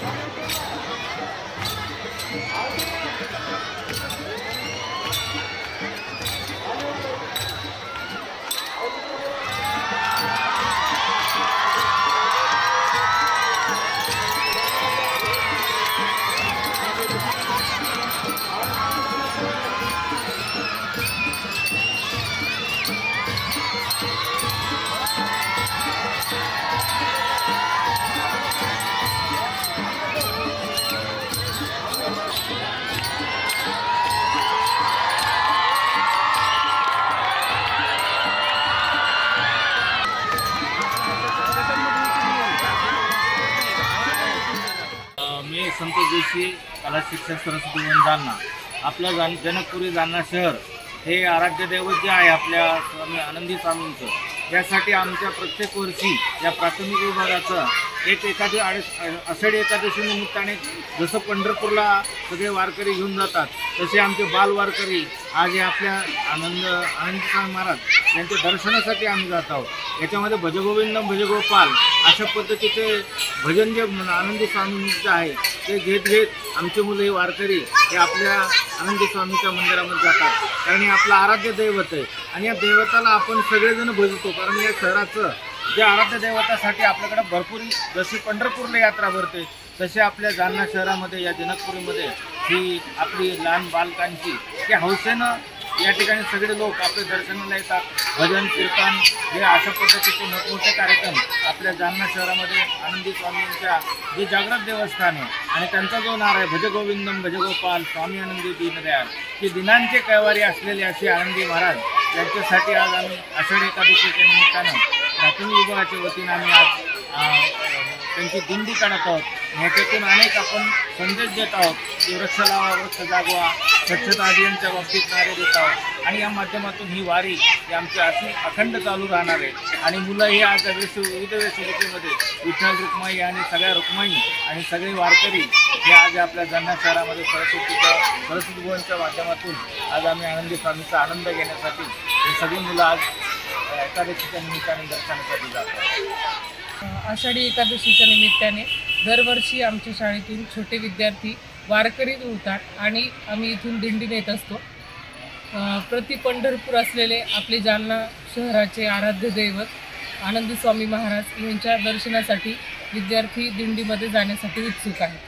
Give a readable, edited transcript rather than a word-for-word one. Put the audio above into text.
मी संतोष जोशी, कला शिक्षक, सरस्वती भवन जालना। आपलं जनकपुरी जालना शहर हे आराध्य दैवत जे आहे आपल्या स्वामी आनंदी स्वामींचं, यासाठी आमच्या प्रत्येक वर्षी या प्राथमिक विभागाचं आषाढी एकादशी निमित्ताने जसं पंढरपूरला सगळे वारकरी घेऊन जातात, तसे आमचे बाल वारकरी आज आपल्या आनंदी स्वामी महाराज यांच्या दर्शनासाठी आम्ही जात आहोत। याच्यामध्ये भजगोविंदम भजगोपाल अशा पद्धतीचे भजन जे आनंदी स्वामींचं आहे ते घेत आमचे मुलं हे वारकरी हे आपल्या आनंदी स्वामीच्या मंदिरामध्ये जातात, कारण हे आपलं आराध्य दैवत आहे आणि या दैवताला आपण सगळेजण भजतो। कारण या शहराचं जे आराध्य दैवतासाठी आपल्याकडे भरपूर, जशी पंढरपूरला यात्रा भरते तसे आपल्या जालना शहरामध्ये या जनकपुरीमध्ये ही आपली लहान बालकांची की हौसेनं या ठिकाणी सगळे लोक आपल्या दर्शनाला येतात। भजन कीर्तन हे अशा पद्धतीचे मोठमोठे कार्यक्रम आपल्या जालना शहरामध्ये आनंदी स्वामींच्या जे जागृत देवस्थान आहे आणि त्यांचा जो नारा आहे भजगोविंदम भजगोपाल स्वामी आनंदी दीनदयाल, की दिनांचे कैवारी असलेले असे आनंदी महाराज यांच्यासाठी आज आम्ही आषाढी एकादशीच्या निमित्तानं प्राथमिक विभागाच्या वतीनं आम्ही आज त्यांची दिंडी काढत आहोत। ह्याच्यातून अनेक आपण संदेश देत आहोत की वृक्ष लावा वृक्ष जागवा, स्वच्छता अभियानच्या बाबतीत नारे देत आहोत आणि या माध्यमातून ही वारी ही आमची अशी अखंड चालू राहणार आहे। आणि मुलंही आज विविध वेशभूषेमध्ये विठ्ठल रुक्माई आणि सगळ्या रुक्माई आणि सगळे वारकरी हे आज आपल्या जालना शहरामध्ये सरस्वती भवनच्या माध्यमातून आज आम्ही आनंदी स्वामीचा आनंद घेण्यासाठी हे सगळी मुलं आज एकादशीच्या निमित्ताने दर्शनासाठी जातात। आषाढी एकादशीच्या निमित्ताने दरवर्षी आमच्या शाळेतून छोटे विद्यार्थी वारकरी होतात आणि आम्ही इथून दिंडी नेत असतो। प्रति पंढरपूर असलेले आपले जालना शहराचे आराध्य दैवत आनंदी स्वामी महाराज यांच्या दर्शनासाठी विद्यार्थी दिंडीमध्ये जाण्यासाठी उत्सुक आहेत।